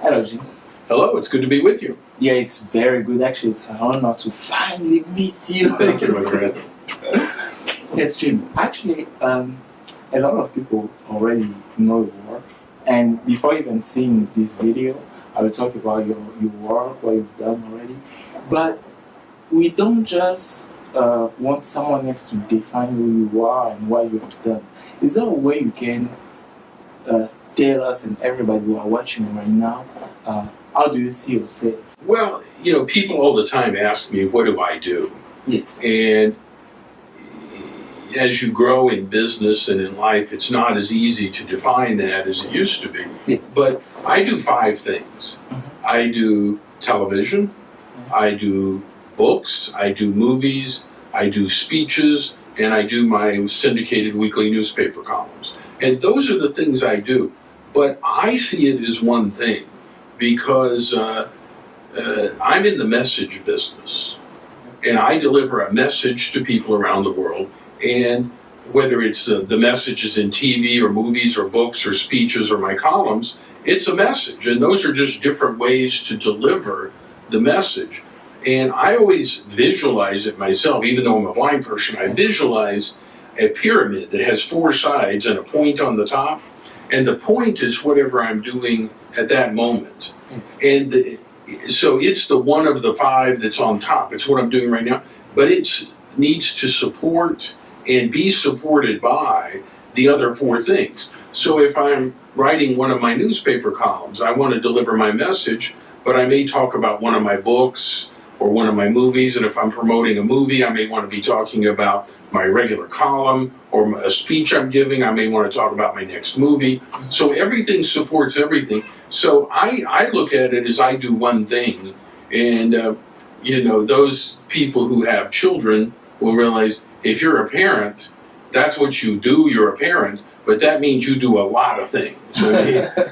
Hello, Jim. Hello, it's good to be with you. Yeah, it's very good. Actually, it's an honor to finally meet you. Thank you, my friend. Yes, Jim. Actually, a lot of people already know your work. And before even seeing this video, I will talk about your work, what you've done already. But we don't just want someone else to define who you are and what you have done. Is there a way you can tell us and everybody who are watching right now, how do you see yourself? Well, people all the time ask me, what do I do? Yes. And as you grow in business and in life, it's not as easy to define that as it used to be. Yes. But I do 5 things. Mm-hmm. I do television, Mm-hmm. I do books, I do movies, I do speeches, and I do my syndicated weekly newspaper columns. And those are the things I do. But I see it as one thing because I'm in the message business. And I deliver a message to people around the world. And whether it's the messages in TV or movies or books or speeches or my columns, it's a message. And those are just different ways to deliver the message. And I always visualize it myself, even though I'm a blind person. I visualize a pyramid that has 4 sides and a point on the top. And the point is whatever I'm doing at that moment. And so it's the one of the 5 that's on top. It's what I'm doing right now. But it needs to support and be supported by the other 4 things. So if I'm writing one of my newspaper columns, I want to deliver my message, but I may talk about one of my books or one of my movies. And if I'm promoting a movie, I may want to be talking about my regular column or a speech I'm giving. I may want to talk about my next movie. So everything supports everything. So I look at it as I do one thing. And, those people who have children will realize if you're a parent, that's what you do. You're a parent, but that means you do a lot of things. So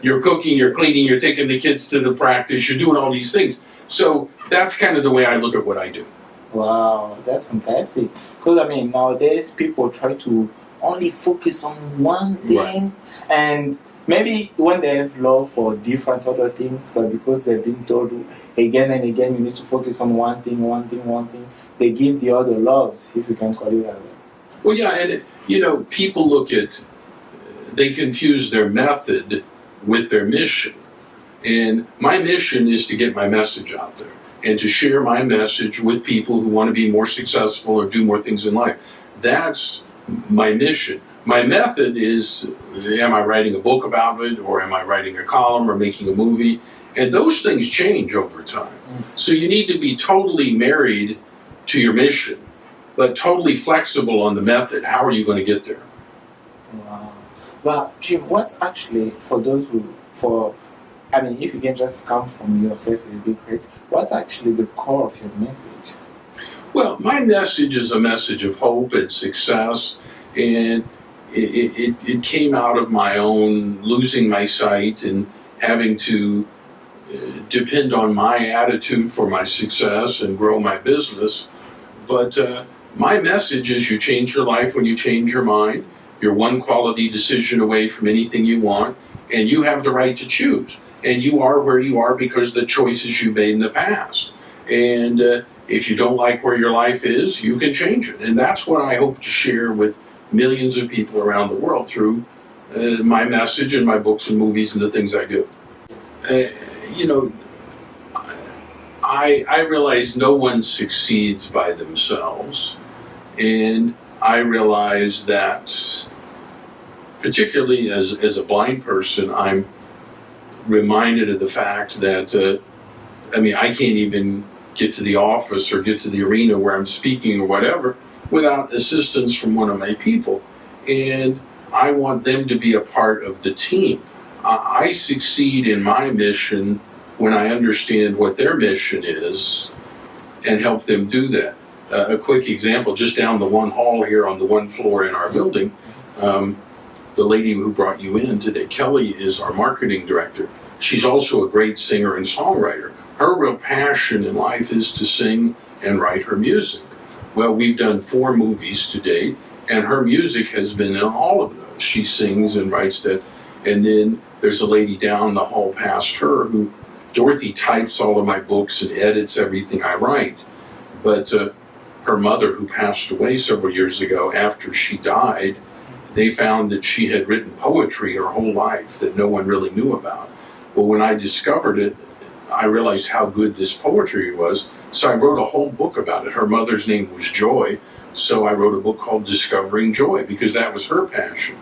you're cooking, you're cleaning, you're taking the kids to the practice, you're doing all these things. So that's kind of the way I look at what I do. Wow, that's fantastic. Because nowadays people try to only focus on one thing, Right. And maybe when they have love for different other things, but because they've been told again and again you need to focus on one thing, they give the other loves, if you can call it that way. Well, yeah, and people they confuse their method with their mission. And my mission is to get my message out there and to share my message with people who want to be more successful or do more things in life. That's my mission. My method is, am I writing a book about it, or am I writing a column or making a movie? And those things change over time. So you need to be totally married to your mission, but totally flexible on the method. How are you going to get there? Wow. But Jim, what's actually, for those if you can just come from yourself, it would be great. What's actually the core of your message? Well, my message is a message of hope and success, and it came out of my own losing my sight and having to depend on my attitude for my success and grow my business. But my message is you change your life when you change your mind. You're one quality decision away from anything you want, and you have the right to choose. And you are where you are because of the choices you made in the past. And if you don't like where your life is, you can change it. And that's what I hope to share with millions of people around the world through my message and my books and movies and the things I do. I realize no one succeeds by themselves. And I realize that, particularly as a blind person, I'm reminded of the fact that, I can't even get to the office or get to the arena where I'm speaking or whatever without assistance from one of my people. And I want them to be a part of the team. I succeed in my mission when I understand what their mission is and help them do that. A quick example, just down the one hall here on the one floor in our building, the lady who brought you in today, Kelly, is our marketing director. She's also a great singer and songwriter. Her real passion in life is to sing and write her music. Well, we've done 4 movies to date, and her music has been in all of those. She sings and writes that. And then there's a lady down the hall past her who, Dorothy, types all of my books and edits everything I write. But her mother, who passed away several years ago, after she died, they found that she had written poetry her whole life that no one really knew about. Well, when I discovered it, I realized how good this poetry was, so I wrote a whole book about it. Her mother's name was Joy, so I wrote a book called Discovering Joy, because that was her passion.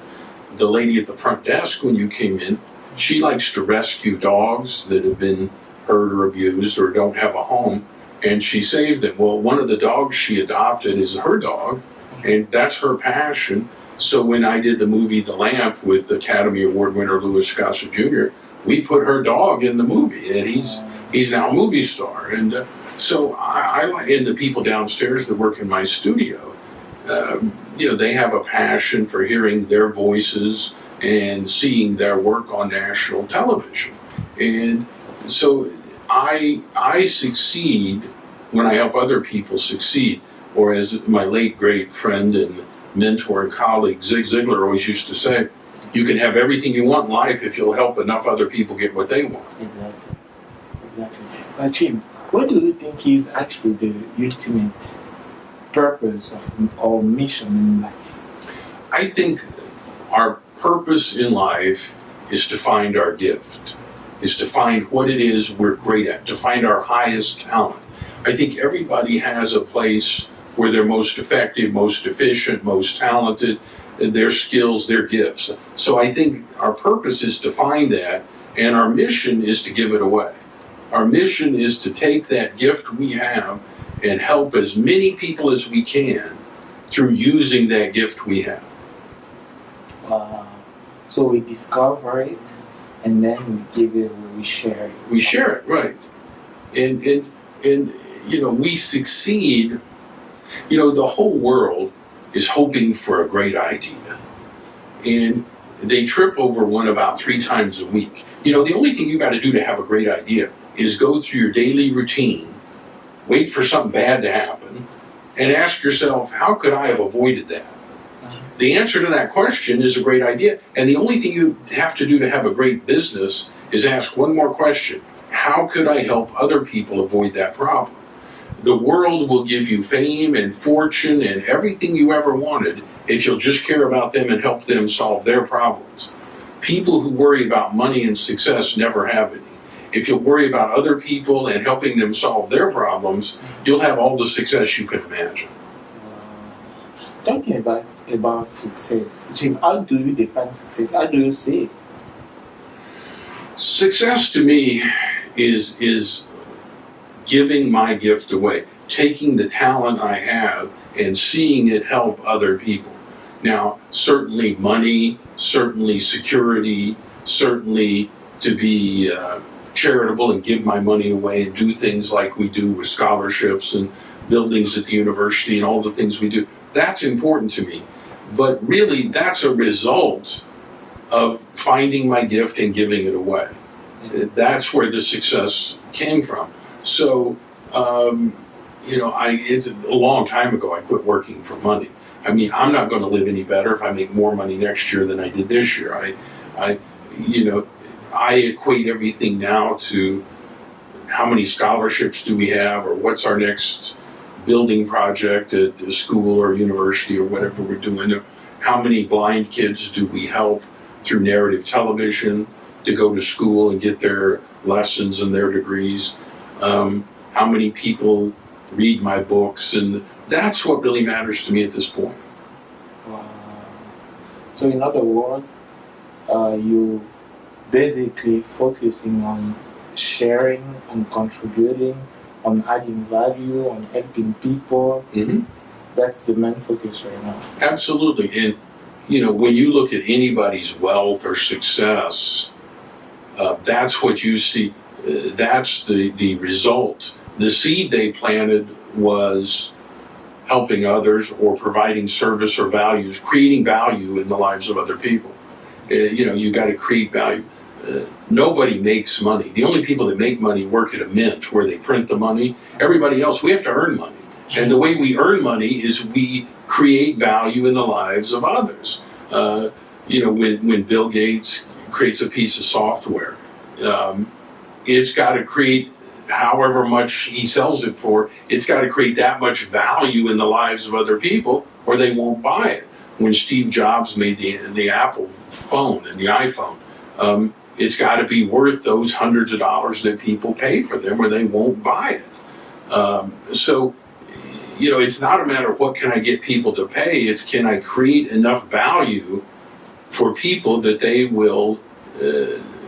The lady at the front desk, when you came in, she likes to rescue dogs that have been hurt or abused or don't have a home, and she saves them. Well, one of the dogs she adopted is her dog, and that's her passion. So when I did the movie The Lamp with Academy Award winner Louis Gossett Jr., we put her dog in the movie, and he's now a movie star. And so I and the people downstairs that work in my studio, they have a passion for hearing their voices and seeing their work on national television. And so I succeed when I help other people succeed. Or as my late great friend and mentor and colleague Zig Ziglar always used to say, you can have everything you want in life if you'll help enough other people get what they want. Exactly. Jim, what do you think is actually the ultimate purpose of our mission in life? I think our purpose in life is to find our gift, is to find what it is we're great at, to find our highest talent. I think everybody has a place where they're most effective, most efficient, most talented, their skills, their gifts. So I think our purpose is to find that, and our mission is to give it away. Our mission is to take that gift we have and help as many people as we can through using that gift we have. So we discover it, and then we give it away, we share it. We share it, right. And we succeed. The whole world is hoping for a great idea. And they trip over one about 3 times a week. The only thing you got to do to have a great idea is go through your daily routine, wait for something bad to happen, and ask yourself, how could I have avoided that? The answer to that question is a great idea. And the only thing you have to do to have a great business is ask one more question. How could I help other people avoid that problem? The world will give you fame and fortune and everything you ever wanted if you'll just care about them and help them solve their problems. People who worry about money and success never have any. If you'll worry about other people and helping them solve their problems, you'll have all the success you can imagine. Talking about success, Jim, how do you define success? How do you see it? Success to me is giving my gift away, taking the talent I have and seeing it help other people. Now, certainly money, certainly security, certainly to be charitable and give my money away and do things like we do with scholarships and buildings at the university and all the things we do. That's important to me. But really, that's a result of finding my gift and giving it away. That's where the success came from. So, it's a long time ago I quit working for money. I mean, I'm not going to live any better if I make more money next year than I did this year. I equate everything now to how many scholarships do we have, or what's our next building project at a school or university or whatever we're doing. How many blind kids do we help through narrative television to go to school and get their lessons and their degrees? How many people read my books? And that's what really matters to me at this point. So in other words, you basically focusing on sharing, on contributing, on adding value, on helping people. Mm-hmm. That's the main focus right now. Absolutely. And, when you look at anybody's wealth or success, that's what you see. That's the result. The seed they planted was helping others or providing service or values, creating value in the lives of other people. You got to create value. Nobody makes money. The only people that make money work at a mint where they print the money. Everybody else, we have to earn money. And the way we earn money is we create value in the lives of others. When Bill Gates creates a piece of software. It's got to create however much he sells it for. It's got to create that much value in the lives of other people, or they won't buy it. When Steve Jobs made the Apple phone and the iPhone, it's got to be worth those hundreds of dollars that people pay for them, or they won't buy it. So, it's not a matter of what can I get people to pay. It's can I create enough value for people that they will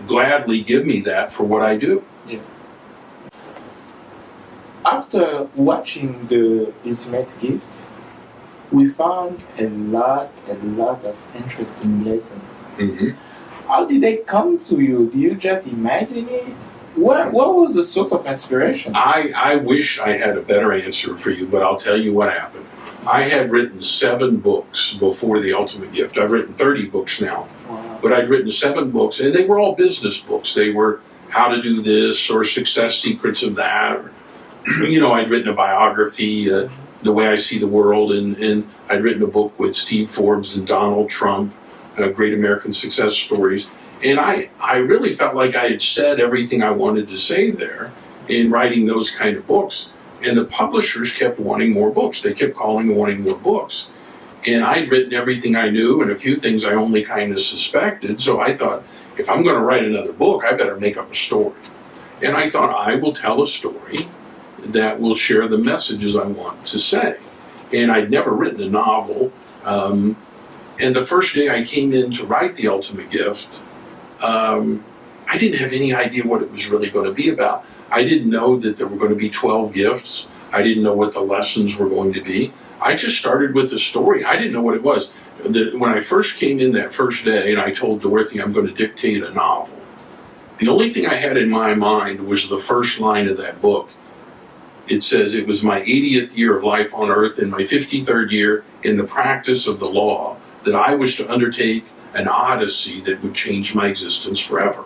gladly give me that for what I do. Yes. After watching the Ultimate Gift, we found a lot of interesting lessons. Mm-hmm. How did they come to you? Do you just imagine it? What was the source of inspiration? I wish I had a better answer for you, but I'll tell you what happened. I had written 7 books before The Ultimate Gift. I've written 30 books now. Wow. But I'd written 7 books, and they were all business books. They were how to do this, or success secrets of that. Or, I'd written a biography, The Way I See the World, and I'd written a book with Steve Forbes and Donald Trump, Great American Success Stories. And I really felt like I had said everything I wanted to say there in writing those kind of books. And the publishers kept wanting more books. They kept calling and wanting more books. And I'd written everything I knew and a few things I only kind of suspected. So I thought, if I'm going to write another book, I better make up a story. And I thought, I will tell a story that will share the messages I want to say. And I'd never written a novel. And the first day I came in to write The Ultimate Gift, I didn't have any idea what it was really going to be about. I didn't know that there were going to be 12 gifts. I didn't know what the lessons were going to be. I just started with a story. I didn't know what it was. When I first came in that first day and I told Dorothy I'm going to dictate a novel, the only thing I had in my mind was the first line of that book. It says, it was my 80th year of life on earth and my 53rd year in the practice of the law that I was to undertake an odyssey that would change my existence forever.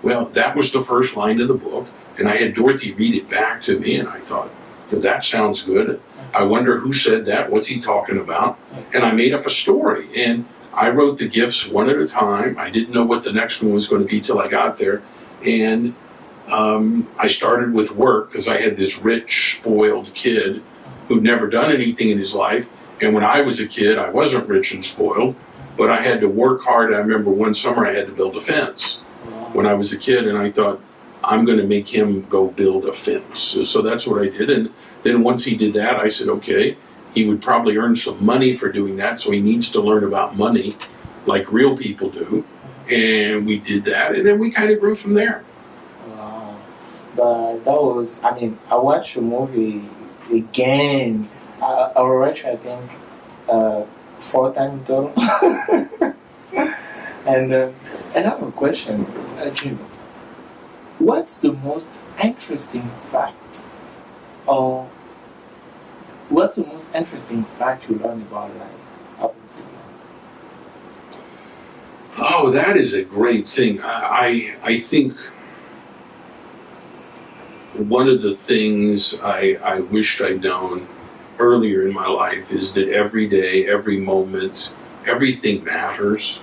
Well, that was the first line of the book, and I had Dorothy read it back to me, and I thought, that sounds good. I wonder who said that, what's he talking about? And I made up a story, and I wrote the gifts one at a time. I didn't know what the next one was going to be till I got there, and I started with work because I had this rich, spoiled kid who'd never done anything in his life, and when I was a kid, I wasn't rich and spoiled, but I had to work hard. I remember one summer I had to build a fence when I was a kid, and I thought, I'm going to make him go build a fence. So that's what I did. And then once he did that, I said, okay, he would probably earn some money for doing that, so he needs to learn about money like real people do. And we did that, and then we kind of grew from there. Wow. But that was, I watched the movie again. I watched, I think, 4 times total. And I have a question, Jim. What's the most interesting fact, or what's the most interesting fact you learned about life up until now? Oh, that is a great thing. I think one of the things I wished I'd known earlier in my life is that every day, every moment, everything matters,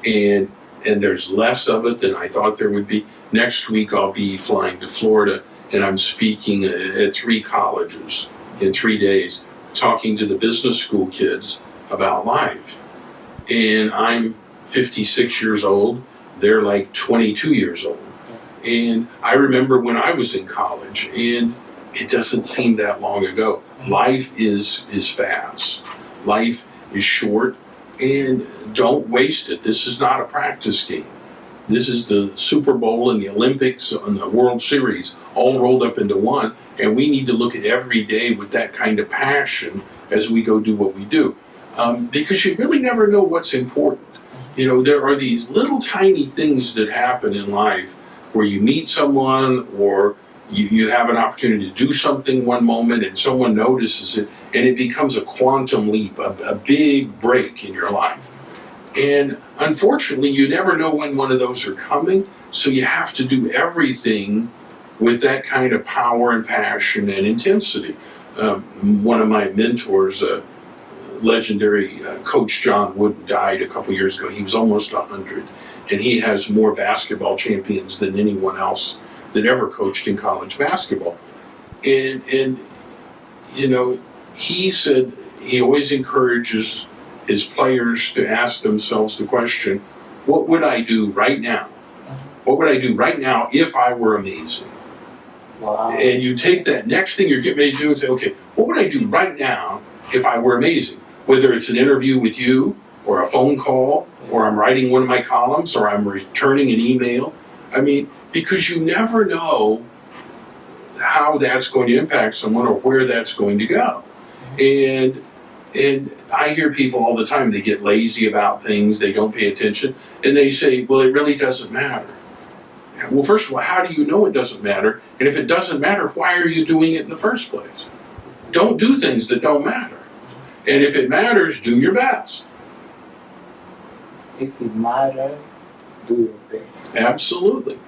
and there's less of it than I thought there would be. Next week I'll be flying to Florida, and I'm speaking at 3 colleges in 3 days, talking to the business school kids about life. And I'm 56 years old, they're like 22 years old. And I remember when I was in college, and it doesn't seem that long ago. Life is fast. Life is short, and don't waste it. This is not a practice game. This is the Super Bowl and the Olympics and the World Series all rolled up into one, and we need to look at every day with that kind of passion as we go do what we do. Because you really never know what's important. There are these little tiny things that happen in life where you meet someone, or you have an opportunity to do something one moment and someone notices it, and it becomes a quantum leap, a big break in your life. And unfortunately, you never know when one of those are coming, so you have to do everything with that kind of power and passion and intensity. One of my mentors, legendary Coach John Wooden, died a couple years ago. He was almost 100. and he has more basketball champions than anyone else that ever coached in college basketball. And you know, he said he always encourages his players to ask themselves the question, what would I do right now? What would I do right now if I were amazing? Wow. And you take that next thing you're getting ready to do and say, okay, what would I do right now if I were amazing? Whether it's an interview with you, or a phone call, or I'm writing one of my columns, or I'm returning an email. I mean, because you never know how that's going to impact someone or where that's going to go. And I hear people all the time, they get lazy about things, they don't pay attention, and they say, well, it really doesn't matter. Well, first of all, how do you know it doesn't matter? And if it doesn't matter, why are you doing it in the first place? Don't do things that don't matter. And if it matters, do your best. If it matters, do your best. Absolutely.